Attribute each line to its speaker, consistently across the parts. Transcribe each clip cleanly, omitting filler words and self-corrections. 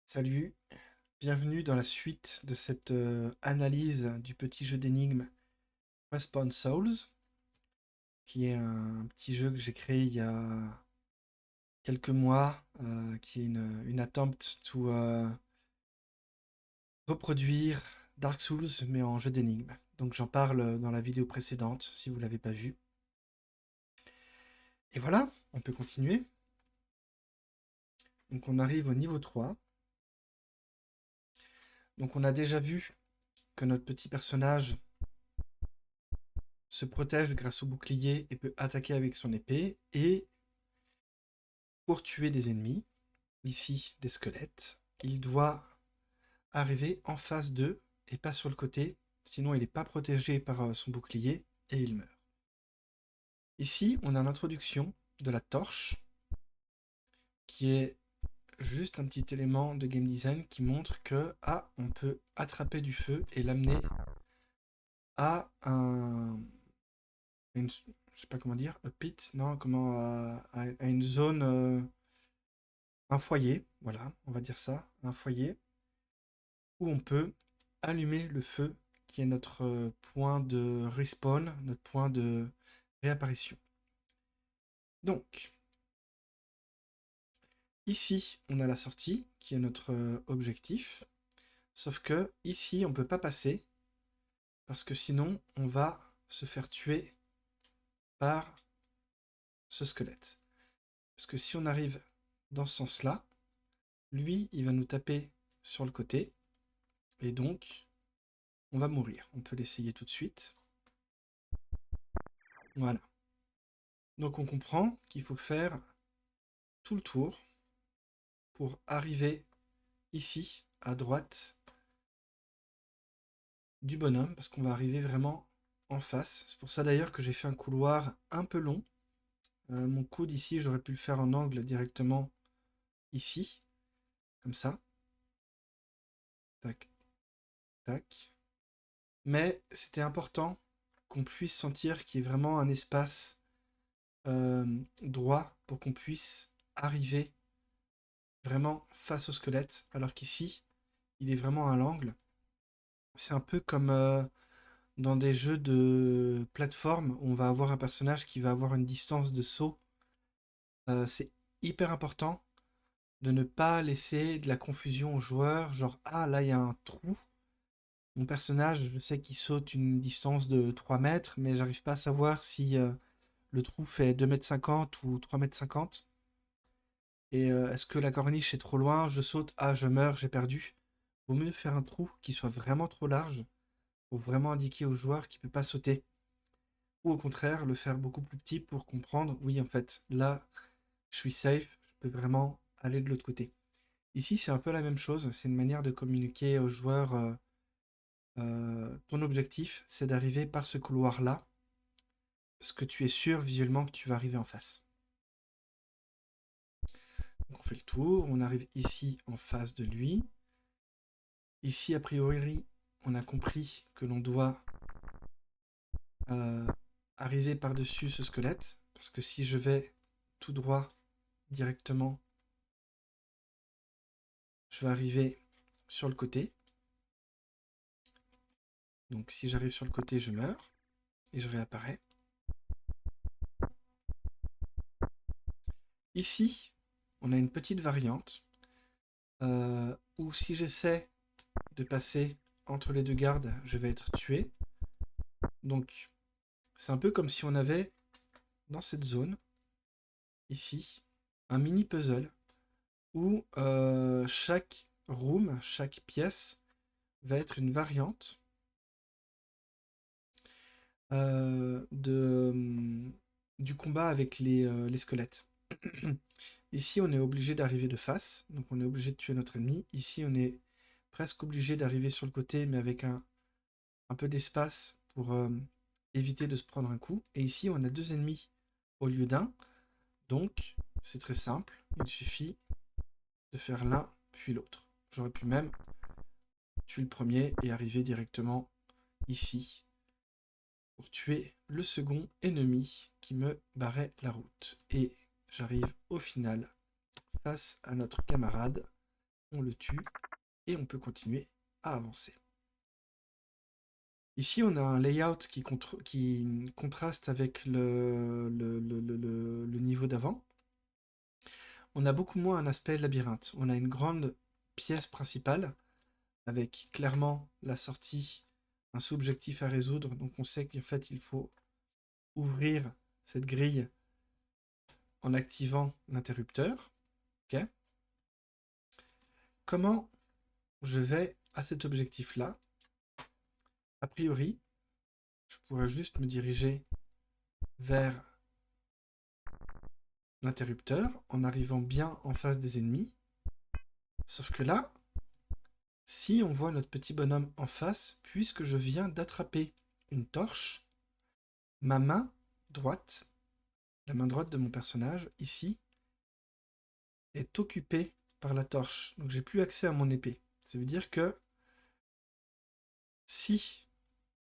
Speaker 1: Salut, bienvenue dans la suite de cette analyse du petit jeu d'énigmes Respawn Souls, qui est un petit jeu que j'ai créé il y a quelques mois, qui est une attempt to reproduire Dark Souls mais en jeu d'énigmes. Donc j'en parle dans la vidéo précédente si vous ne l'avez pas vue. Et voilà, on peut continuer. Donc on arrive au niveau 3. Donc on a déjà vu que notre petit personnage se protège grâce au bouclier et peut attaquer avec son épée. Et pour tuer des ennemis, ici des squelettes, il doit arriver en face d'eux et pas sur le côté, sinon il n'est pas protégé par son bouclier et il meurt. Ici, on a l'introduction de la torche, qui est juste un petit élément de game design qui montre que on peut attraper du feu et l'amener à je sais pas comment dire, a pit, non, comment, à une zone, un foyer, voilà, on va dire ça, un foyer, où on peut allumer le feu, qui est notre point de respawn, notre point de réapparition. Donc, ici, on a la sortie, qui est notre objectif, sauf que ici, on ne peut pas passer, parce que sinon, on va se faire tuer par ce squelette. Parce que si on arrive dans ce sens-là, lui, il va nous taper sur le côté, et donc, on va mourir. On peut l'essayer tout de suite. Voilà. Donc on comprend qu'il faut faire tout le tour pour arriver ici, à droite du bonhomme, parce qu'on va arriver vraiment en face. C'est pour ça d'ailleurs que j'ai fait un couloir un peu long. Mon coude ici, j'aurais pu le faire en angle directement ici, comme ça. Tac, tac. Mais c'était important qu'on puisse sentir qu'il y ait vraiment un espace droit pour qu'on puisse arriver vraiment face au squelette, alors qu'ici, il est vraiment à l'angle. C'est un peu comme dans des jeux de plateforme où on va avoir un personnage qui va avoir une distance de saut. C'est hyper important de ne pas laisser de la confusion aux joueurs, genre ah là il y a un trou. Mon personnage, je sais qu'il saute une distance de 3 mètres, mais j'arrive pas à savoir si le trou fait 2,50 m ou 3,50 m. Et est-ce que la corniche est trop loin? Je saute, ah je meurs, j'ai perdu. Vaut mieux faire un trou qui soit vraiment trop large pour vraiment indiquer au joueur qu'il ne peut pas sauter. Ou au contraire, le faire beaucoup plus petit pour comprendre, oui en fait, là je suis safe, je peux vraiment aller de l'autre côté. Ici c'est un peu la même chose, c'est une manière de communiquer aux joueurs, ton objectif c'est d'arriver par ce couloir là, parce que tu es sûr visuellement que tu vas arriver en face. Donc on fait le tour, on arrive ici en face de lui. Ici a priori on a compris que l'on doit arriver par-dessus ce squelette, parce que si je vais tout droit directement, je vais arriver sur le côté. Donc si j'arrive sur le côté, je meurs et je réapparais. Ici, on a une petite variante où si j'essaie de passer entre les deux gardes, je vais être tué. Donc c'est un peu comme si on avait dans cette zone, ici, un mini puzzle où chaque room, chaque pièce va être une variante du combat avec les squelettes. Ici, on est obligé d'arriver de face, donc on est obligé de tuer notre ennemi. Ici, on est presque obligé d'arriver sur le côté, mais avec un peu d'espace pour éviter de se prendre un coup. Et ici, on a deux ennemis au lieu d'un, donc c'est très simple, il suffit de faire l'un puis l'autre. J'aurais pu même tuer le premier et arriver directement ici pour tuer le second ennemi qui me barrait la route. Et j'arrive au final face à notre camarade. on le tue, et on peut continuer à avancer. Ici, on a un layout qui contraste avec le niveau d'avant. On a beaucoup moins un aspect labyrinthe. On a une grande pièce principale, avec clairement la sortie, un sous-objectif à résoudre. Donc on sait qu'en fait, il faut ouvrir cette grille en activant l'interrupteur. Okay. Comment je vais à cet objectif-là? A priori, je pourrais juste me diriger vers l'interrupteur en arrivant bien en face des ennemis. Sauf que là, si on voit notre petit bonhomme en face, puisque je viens d'attraper une torche, ma main droite, la main droite de mon personnage, ici, est occupée par la torche. Donc j'ai plus accès à mon épée. Ça veut dire que si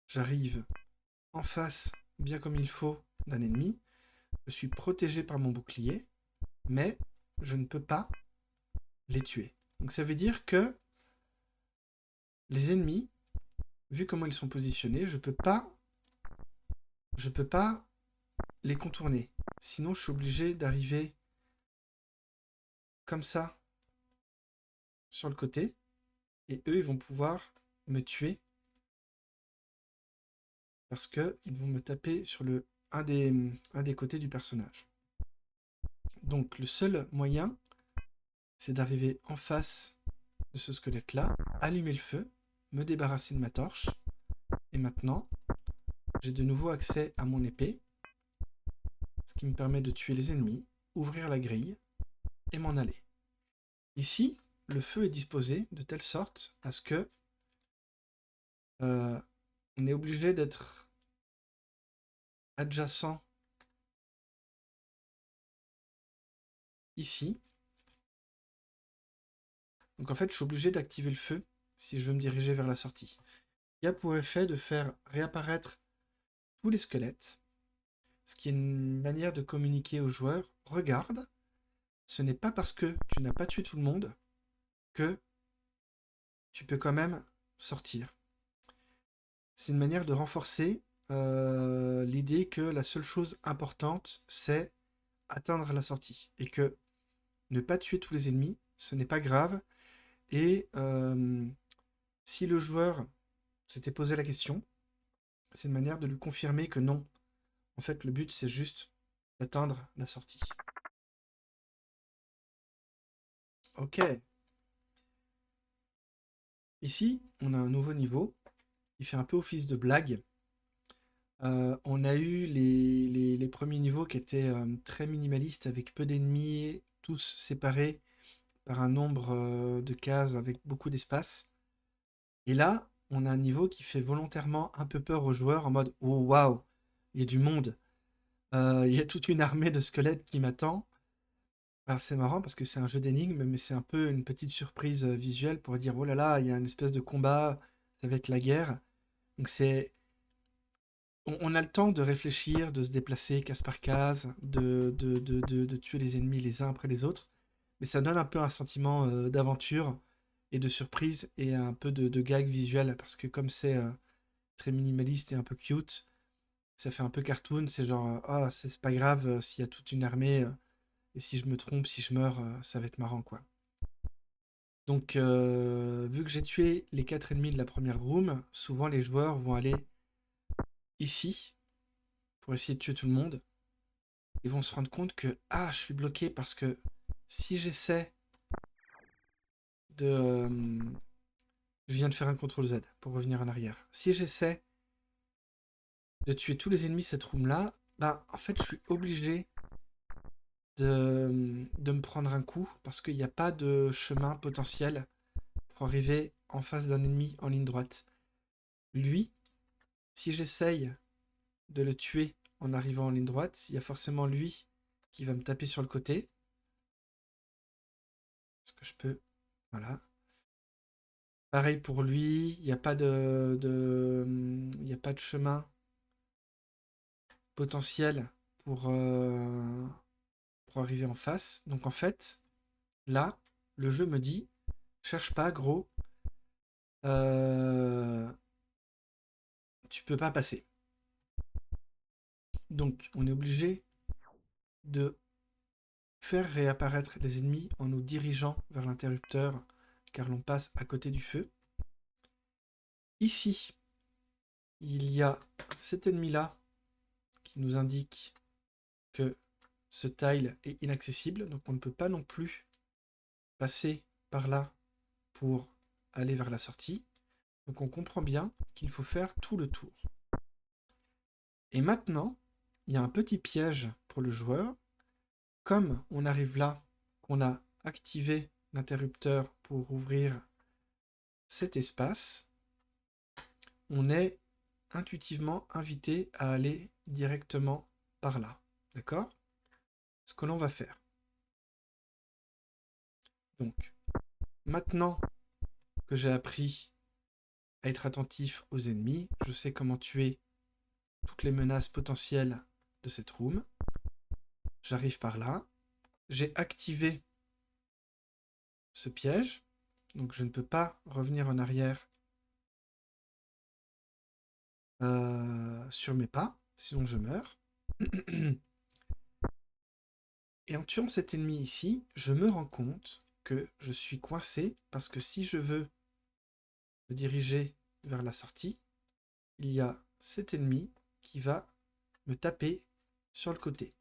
Speaker 1: j'arrive en face, bien comme il faut, d'un ennemi, je suis protégé par mon bouclier, mais je ne peux pas les tuer. Donc ça veut dire que les ennemis, vu comment ils sont positionnés, je peux pas les contourner. Sinon, je suis obligé d'arriver comme ça sur le côté, et eux, ils vont pouvoir me tuer parce que ils vont me taper sur un des côtés du personnage. Donc le seul moyen, c'est d'arriver en face de ce squelette-là, allumer le feu, me débarrasser de ma torche, et maintenant, j'ai de nouveau accès à mon épée, ce qui me permet de tuer les ennemis, ouvrir la grille, et m'en aller. Ici, le feu est disposé de telle sorte à ce que on est obligé d'être adjacent ici. Donc en fait, je suis obligé d'activer le feu si je veux me diriger vers la sortie. Il y a pour effet de faire réapparaître tous les squelettes, ce qui est une manière de communiquer aux joueurs. Regarde, ce n'est pas parce que tu n'as pas tué tout le monde que tu peux quand même sortir. C'est une manière de renforcer l'idée que la seule chose importante, c'est atteindre la sortie. Et que ne pas tuer tous les ennemis, ce n'est pas grave. Et si le joueur s'était posé la question, c'est une manière de lui confirmer que non. En fait, le but, c'est juste d'atteindre la sortie. Ok. Ici, on a un nouveau niveau. Il fait un peu office de blague. On a eu les premiers niveaux qui étaient très minimalistes, avec peu d'ennemis, tous séparés par un nombre de cases avec beaucoup d'espace. Et là, on a un niveau qui fait volontairement un peu peur aux joueurs en mode oh waouh, il y a du monde, il y a toute une armée de squelettes qui m'attend. Alors c'est marrant parce que c'est un jeu d'énigmes, mais c'est un peu une petite surprise visuelle pour dire oh là là, il y a une espèce de combat, ça va être la guerre. Donc on a le temps de réfléchir, de se déplacer case par case, de tuer les ennemis les uns après les autres, mais ça donne un peu un sentiment d'aventure et de surprise et un peu de gag visuel parce que comme c'est très minimaliste et un peu cute, ça fait un peu cartoon, c'est genre ah c'est pas grave s'il y a toute une armée et si je me trompe, si je meurs, ça va être marrant quoi. Donc vu que j'ai tué les 4 ennemis de la première room, souvent les joueurs vont aller ici pour essayer de tuer tout le monde. Ils vont se rendre compte que ah je suis bloqué parce que si j'essaie de je viens de faire un CTRL Z pour revenir en arrière. Si j'essaie de tuer tous les ennemis de cette room là, bah en fait je suis obligé de me prendre un coup parce qu'il n'y a pas de chemin potentiel pour arriver en face d'un ennemi en ligne droite. Lui, si j'essaye de le tuer en arrivant en ligne droite, il y a forcément lui qui va me taper sur le côté. Est-ce que je peux... Voilà. Pareil pour lui, il n'y a pas il y a pas de chemin potentiel pour arriver en face. Donc en fait, là, le jeu me dit, Cherche pas, gros. Tu peux pas passer. Donc, on est obligé de faire réapparaître les ennemis en nous dirigeant vers l'interrupteur, car l'on passe à côté du feu. Ici, il y a cet ennemi-là qui nous indique que ce tile est inaccessible, donc on ne peut pas non plus passer par là pour aller vers la sortie. Donc on comprend bien qu'il faut faire tout le tour. Et maintenant, il y a un petit piège pour le joueur. Comme on arrive là, qu'on a activé l'interrupteur pour ouvrir cet espace, on est intuitivement invité à aller directement par là. D'accord? Ce que l'on va faire. Donc, maintenant que j'ai appris à être attentif aux ennemis, je sais comment tuer toutes les menaces potentielles de cette room. J'arrive par là. J'ai activé ce piège, donc je ne peux pas revenir en arrière sur mes pas, sinon je meurs. Et en tuant cet ennemi ici, je me rends compte que je suis coincé parce que si je veux me diriger vers la sortie, il y a cet ennemi qui va me taper sur le côté.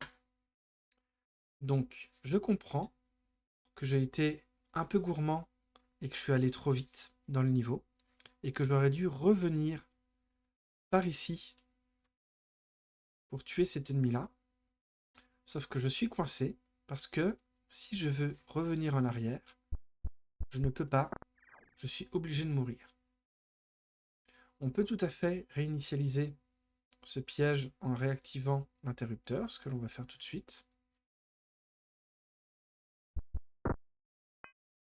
Speaker 1: Donc je comprends que j'ai été un peu gourmand et que je suis allé trop vite dans le niveau et que j'aurais dû revenir par ici pour tuer cet ennemi-là. Sauf que je suis coincé parce que si je veux revenir en arrière, je ne peux pas, je suis obligé de mourir. On peut tout à fait réinitialiser ce piège en réactivant l'interrupteur, ce que l'on va faire tout de suite.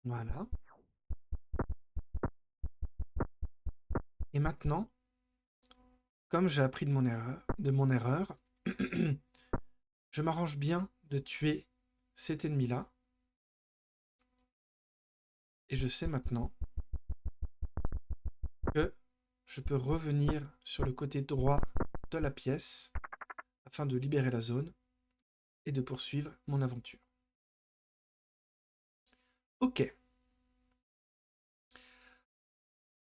Speaker 1: Voilà. Et maintenant, comme j'ai appris de mon erreur, je m'arrange bien de tuer cet ennemi-là. Et je sais maintenant que je peux revenir sur le côté droit de la pièce afin de libérer la zone et de poursuivre mon aventure. Ok.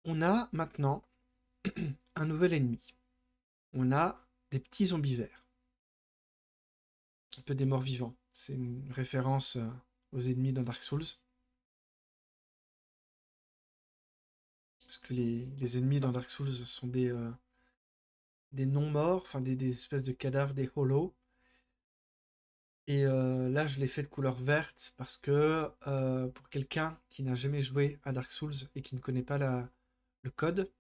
Speaker 1: On a maintenant un nouvel ennemi. On a des petits zombies verts. Un peu des morts vivants. C'est une référence aux ennemis dans Dark Souls. Parce que les ennemis dans Dark Souls sont des non-morts, enfin des espèces de cadavres, des hollows. Et là, je l'ai fait de couleur verte parce que pour quelqu'un qui n'a jamais joué à Dark Souls et qui ne connaît pas le code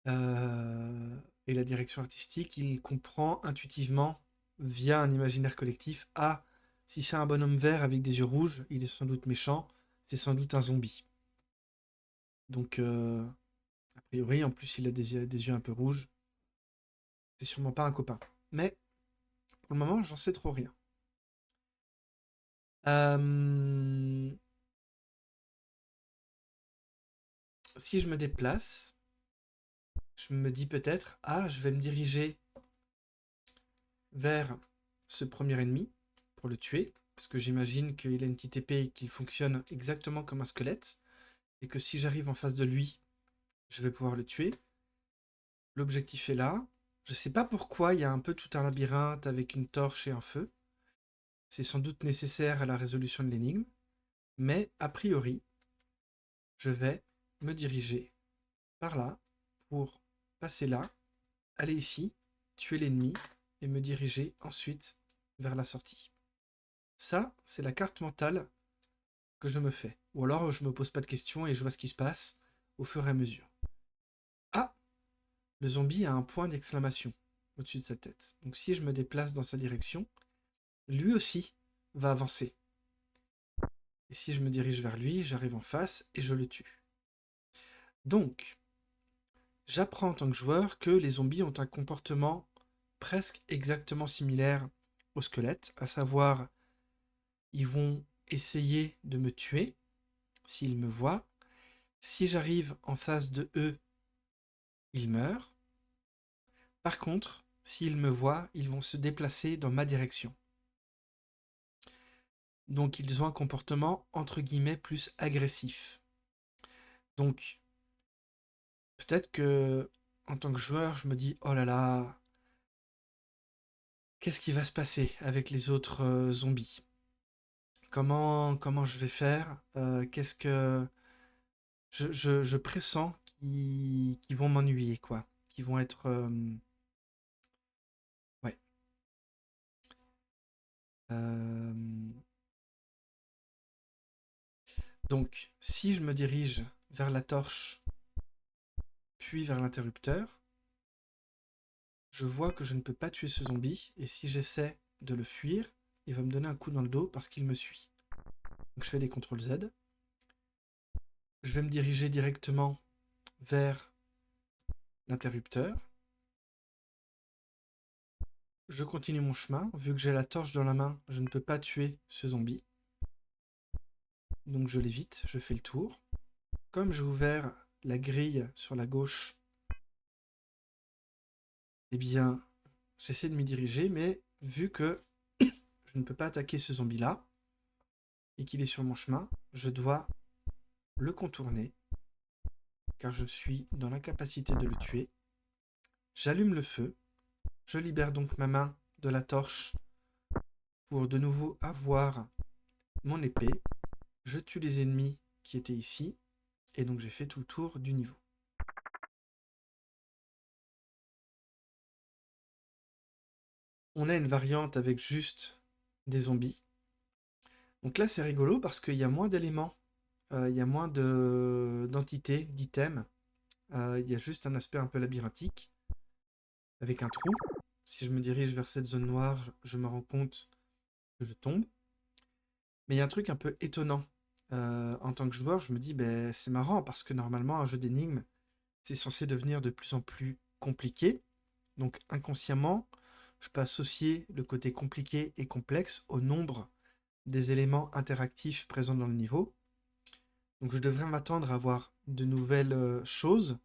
Speaker 1: et la direction artistique, il comprend intuitivement via un imaginaire collectif: ah, si c'est un bonhomme vert avec des yeux rouges, il est sans doute méchant, c'est sans doute un zombie. Donc, a priori, en plus, il a des yeux un peu rouges. C'est sûrement pas un copain. Mais pour le moment, j'en sais trop rien. Si je me déplace, je me dis peut-être: ah, je vais me diriger vers ce premier ennemi pour le tuer, parce que j'imagine qu'il a une petite épée et qu'il fonctionne exactement comme un squelette, et que si j'arrive en face de lui, je vais pouvoir le tuer. L'objectif est là. Je sais pas pourquoi il y a un peu tout un labyrinthe avec une torche et un feu. C'est sans doute nécessaire à la résolution de l'énigme, mais a priori, je vais me diriger par là pour passer là, aller ici, tuer l'ennemi et me diriger ensuite vers la sortie. Ça, c'est la carte mentale que je me fais. Ou alors je me pose pas de questions et je vois ce qui se passe au fur et à mesure. Ah, le zombie a un point d'exclamation au-dessus de sa tête. Donc si je me déplace dans sa direction, lui aussi va avancer. Et si je me dirige vers lui, j'arrive en face et je le tue. Donc, j'apprends en tant que joueur que les zombies ont un comportement presque exactement similaire aux squelettes, à savoir, ils vont essayer de me tuer s'ils me voient. Si j'arrive en face de eux, ils meurent. Par contre, s'ils me voient, ils vont se déplacer dans ma direction. Donc ils ont un comportement entre guillemets plus agressif. Donc peut-être que en tant que joueur, je me dis oh là là, qu'est-ce qui va se passer avec les autres zombies? Comment je vais faire? Qu'est-ce que je pressens qu'ils vont m'ennuyer quoi, qu'ils vont être ouais. Euh, Donc si je me dirige vers la torche puis vers l'interrupteur, je vois que je ne peux pas tuer ce zombie, et si j'essaie de le fuir, il va me donner un coup dans le dos parce qu'il me suit. Donc je fais des CTRL Z. Je vais me diriger directement vers l'interrupteur. Je continue mon chemin. Vu que j'ai la torche dans la main, je ne peux pas tuer ce zombie. Donc je l'évite, je fais le tour. Comme j'ai ouvert la grille sur la gauche, eh bien, j'essaie de m'y diriger, mais vu que je ne peux pas attaquer ce zombie-là, et qu'il est sur mon chemin, je dois le contourner, car je suis dans l'incapacité de le tuer. J'allume le feu, je libère donc ma main de la torche pour de nouveau avoir mon épée. Je tue les ennemis qui étaient ici, et donc j'ai fait tout le tour du niveau. On a une variante avec juste des zombies. Donc là c'est rigolo parce qu'il y a moins d'éléments, il y a moins d'entités, d'items. Il y a juste un aspect un peu labyrinthique, avec un trou. Si je me dirige vers cette zone noire, je me rends compte que je tombe. Mais il y a un truc un peu étonnant. En tant que joueur, je me dis, ben, c'est marrant parce que normalement, un jeu d'énigmes, c'est censé devenir de plus en plus compliqué. Donc inconsciemment, je peux associer le côté compliqué et complexe au nombre des éléments interactifs présents dans le niveau. Donc je devrais m'attendre à avoir de nouvelles choses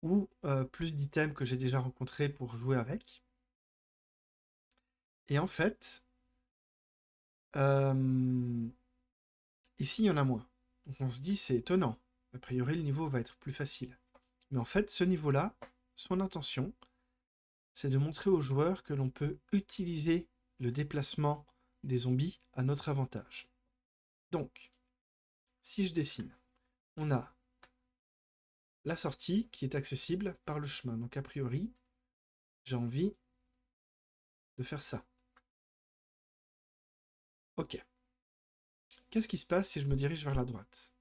Speaker 1: ou plus d'items que j'ai déjà rencontrés pour jouer avec. Et en fait, euh, ici, il y en a moins. Donc on se dit, c'est étonnant. A priori, le niveau va être plus facile. Mais en fait, ce niveau-là, son intention, c'est de montrer aux joueurs que l'on peut utiliser le déplacement des zombies à notre avantage. Donc, si je dessine, on a la sortie qui est accessible par le chemin. Donc a priori, j'ai envie de faire ça. Ok. Qu'est-ce qui se passe si je me dirige vers la droite?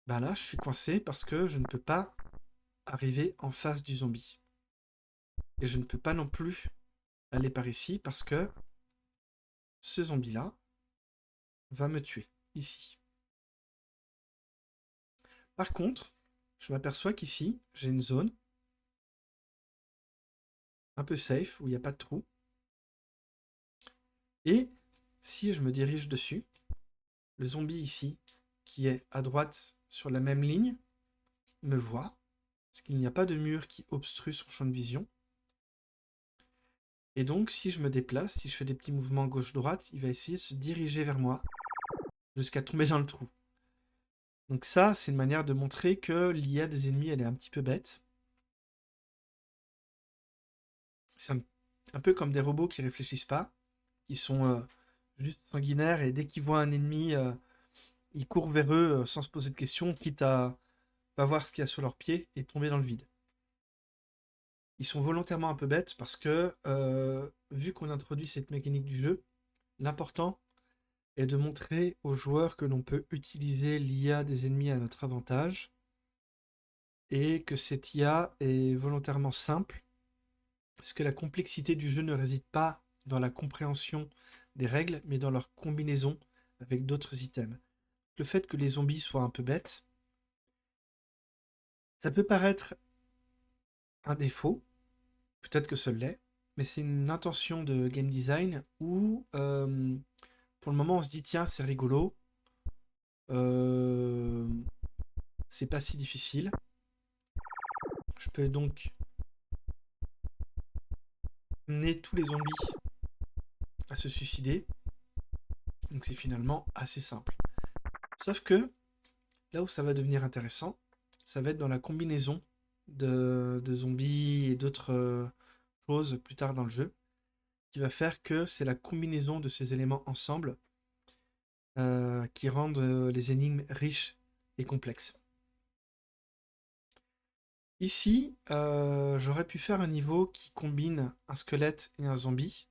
Speaker 1: Ben là, je suis coincé parce que je ne peux pas arriver en face du zombie. Et je ne peux pas non plus aller par ici parce que ce zombie-là va me tuer, ici. Par contre, je m'aperçois qu'ici, j'ai une zone un peu safe, où il n'y a pas de trou. Et si je me dirige dessus, le zombie ici, qui est à droite sur la même ligne, me voit, parce qu'il n'y a pas de mur qui obstrue son champ de vision. Et donc, si je me déplace, si je fais des petits mouvements gauche-droite, il va essayer de se diriger vers moi, jusqu'à tomber dans le trou. Donc ça, c'est une manière de montrer que l'IA des ennemis, elle est un petit peu bête. C'est un peu comme des robots qui réfléchissent pas, qui sont juste sanguinaires, et dès qu'ils voient un ennemi, ils courent vers eux sans se poser de questions, quitte à pas voir ce qu'il y a sous leurs pieds et tomber dans le vide. Ils sont volontairement un peu bêtes parce que, vu qu'on introduit cette mécanique du jeu, l'important est de montrer aux joueurs que l'on peut utiliser l'IA des ennemis à notre avantage, et que cette IA est volontairement simple, parce que la complexité du jeu ne réside pas dans la compréhension des règles, mais dans leur combinaison avec d'autres items. Le fait que les zombies soient un peu bêtes, ça peut paraître un défaut, peut-être que ce l'est, mais c'est une intention de game design où, pour le moment, on se dit tiens, c'est rigolo, Euh, c'est pas si difficile. Je peux donc mener tous les zombies à se suicider. Donc c'est finalement assez simple. Sauf que là où ça va devenir intéressant, ça va être dans la combinaison de zombies et d'autres choses plus tard dans le jeu, qui va faire que c'est la combinaison de ces éléments ensemble qui rendent les énigmes riches et complexes. Ici, j'aurais pu faire un niveau qui combine un squelette et un zombie,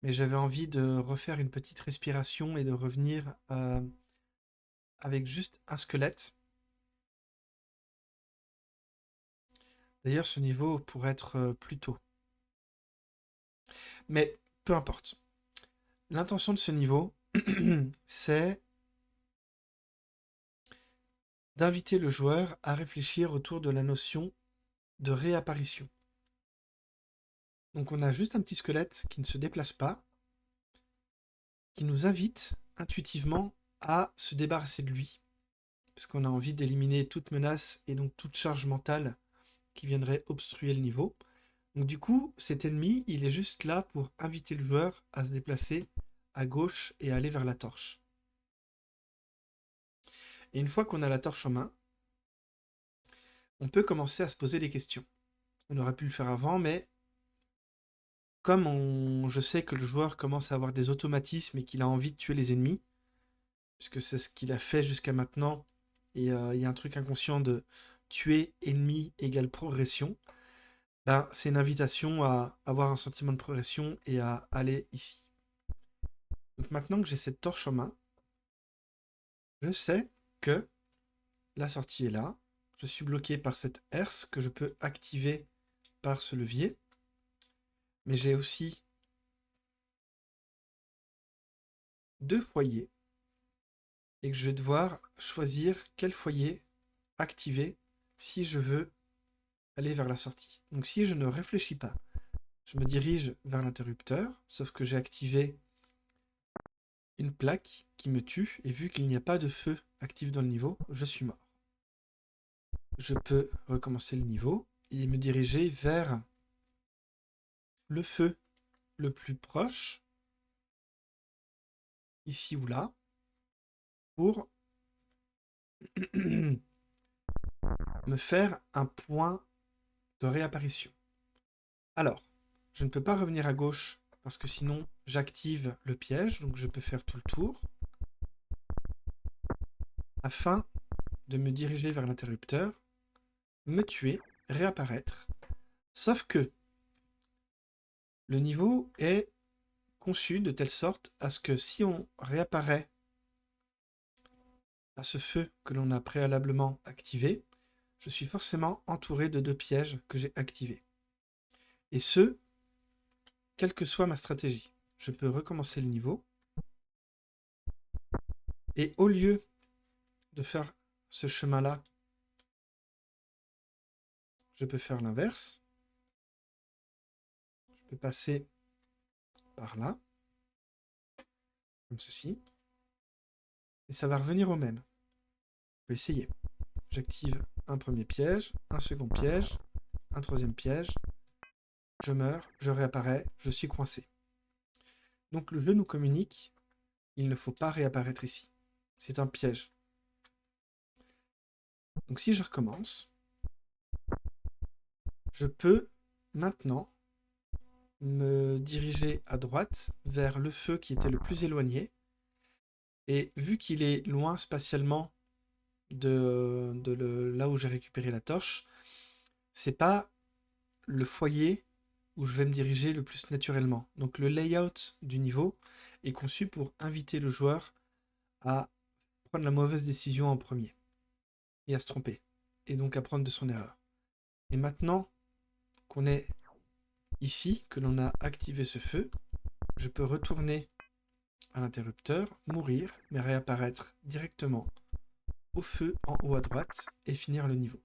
Speaker 1: mais j'avais envie de refaire une petite respiration et de revenir avec juste un squelette. D'ailleurs, ce niveau pourrait être plus tôt. Mais peu importe. L'intention de ce niveau, c'est d'inviter le joueur à réfléchir autour de la notion de réapparition. Donc on a juste un petit squelette qui ne se déplace pas, qui nous invite intuitivement à se débarrasser de lui, parce qu'on a envie d'éliminer toute menace et donc toute charge mentale qui viendrait obstruer le niveau. Donc du coup, cet ennemi, il est juste là pour inviter le joueur à se déplacer à gauche et aller vers la torche. Et une fois qu'on a la torche en main, on peut commencer à se poser des questions. On aurait pu le faire avant, mais comme je sais que le joueur commence à avoir des automatismes et qu'il a envie de tuer les ennemis, puisque c'est ce qu'il a fait jusqu'à maintenant, et il y a un truc inconscient de tuer ennemi égale progression, ben, c'est une invitation à avoir un sentiment de progression et à aller ici. Donc maintenant que j'ai cette torche en main, je sais que la sortie est là, je suis bloqué par cette herse que je peux activer par ce levier, mais j'ai aussi deux foyers et que je vais devoir choisir quel foyer activer si je veux aller vers la sortie. Donc si je ne réfléchis pas, je me dirige vers l'interrupteur, sauf que j'ai activé une plaque qui me tue, et vu qu'il n'y a pas de feu actif dans le niveau, je suis mort. Je peux recommencer le niveau et me diriger vers le feu le plus proche, ici ou là, pour me faire un point de réapparition. Alors, je ne peux pas revenir à gauche parce que sinon j'active le piège, donc je peux faire tout le tour afin de me diriger vers l'interrupteur, me tuer, réapparaître. Sauf que le niveau est conçu de telle sorte à ce que si on réapparaît à ce feu que l'on a préalablement activé, je suis forcément entouré de deux pièges que j'ai activés. Et ce, quelle que soit ma stratégie. Je peux recommencer le niveau. Et au lieu de faire ce chemin-là, je peux faire l'inverse. Je peux passer par là, comme ceci. Et ça va revenir au même. Je vais essayer. J'active un premier piège, un second piège, un troisième piège. Je meurs, je réapparais, je suis coincé. Donc le jeu nous communique, il ne faut pas réapparaître ici. C'est un piège. Donc si je recommence, je peux maintenant me diriger à droite vers le feu qui était le plus éloigné. Et vu qu'il est loin spatialement là où j'ai récupéré la torche, c'est pas le foyer où je vais me diriger le plus naturellement. Donc le layout du niveau est conçu pour inviter le joueur à prendre la mauvaise décision en premier et à se tromper, et donc à prendre de son erreur. Et maintenant qu'on est ici, que l'on a activé ce feu, je peux retourner à l'interrupteur, mourir, mais réapparaître directement au feu en haut à droite et finir le niveau.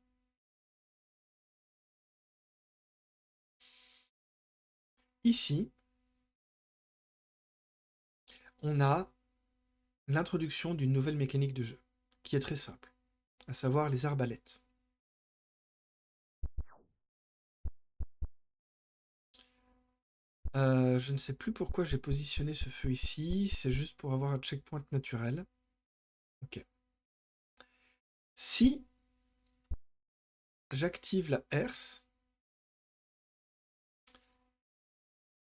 Speaker 1: Ici, on a l'introduction d'une nouvelle mécanique de jeu, qui est très simple, à savoir les arbalètes. Je ne sais plus pourquoi j'ai positionné ce feu ici, c'est juste pour avoir un checkpoint naturel. Ok. Si j'active la herse,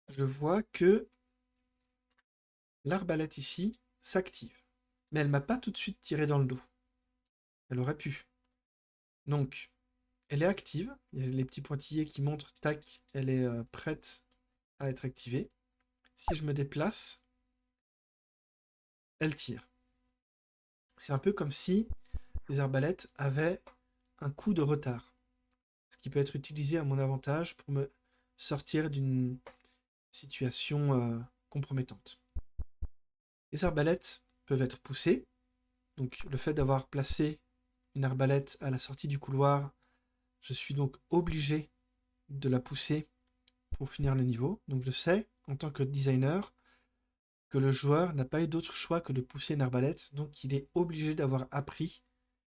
Speaker 1: je vois que l'arbalète ici s'active. Mais elle m'a pas tout de suite tiré dans le dos. Elle aurait pu. Donc, elle est active. Il y a les petits pointillés qui montrent, tac, elle est prête à être activée. Si je me déplace, elle tire. C'est un peu comme si les arbalètes avaient un coup de retard. Ce qui peut être utilisé à mon avantage pour me sortir d'une situation compromettante. Les arbalètes peuvent être poussées. Donc le fait d'avoir placé une arbalète à la sortie du couloir, je suis donc obligé de la pousser pour finir le niveau. Donc je sais, en tant que designer, que le joueur n'a pas eu d'autre choix que de pousser une arbalète, donc il est obligé d'avoir appris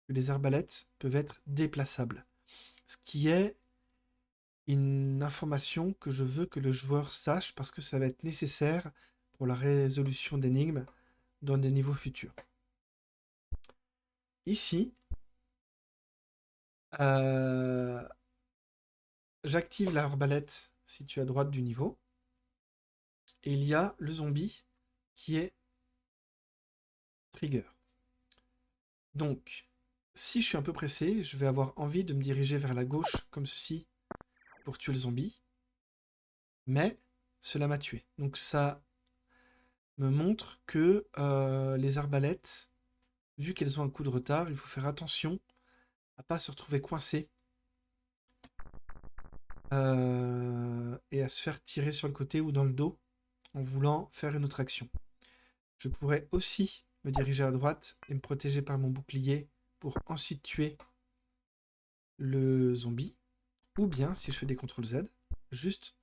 Speaker 1: que les arbalètes peuvent être déplaçables. Ce qui est une information que je veux que le joueur sache parce que ça va être nécessaire pour la résolution d'énigmes dans des niveaux futurs. Ici, j'active l'arbalète située à droite du niveau. Et il y a le zombie qui est trigger. Donc, si je suis un peu pressé, je vais avoir envie de me diriger vers la gauche, comme ceci, pour tuer le zombie. Mais cela m'a tué. Donc ça me montre que les arbalètes, vu qu'elles ont un coup de retard, il faut faire attention à pas se retrouver coincé et à se faire tirer sur le côté ou dans le dos en voulant faire une autre action. Je pourrais aussi me diriger à droite et me protéger par mon bouclier pour ensuite tuer le zombie. Ou bien, si je fais des CTRL Z, juste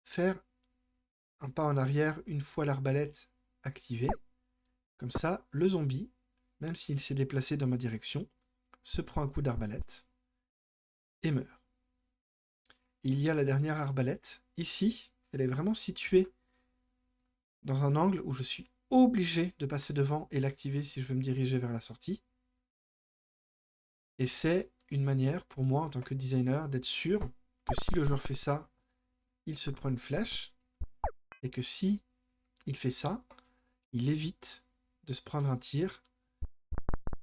Speaker 1: faire un pas en arrière une fois l'arbalète activée. Comme ça, le zombie, même s'il s'est déplacé dans ma direction, se prend un coup d'arbalète et meurt. Il y a la dernière arbalète. Ici, elle est vraiment située dans un angle où je suis obligé de passer devant et l'activer si je veux me diriger vers la sortie. Et c'est une manière pour moi en tant que designer d'être sûr que si le joueur fait ça, il se prend une flèche et que si il fait ça, il évite de se prendre un tir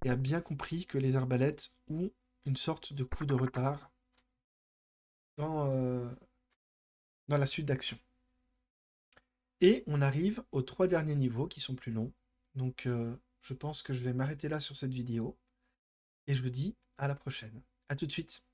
Speaker 1: et a bien compris que les arbalètes ont une sorte de coup de retard dans la suite d'action. Et on arrive aux 3 derniers niveaux qui sont plus longs. Donc je pense que je vais m'arrêter là sur cette vidéo. Et je vous dis à la prochaine. A tout de suite.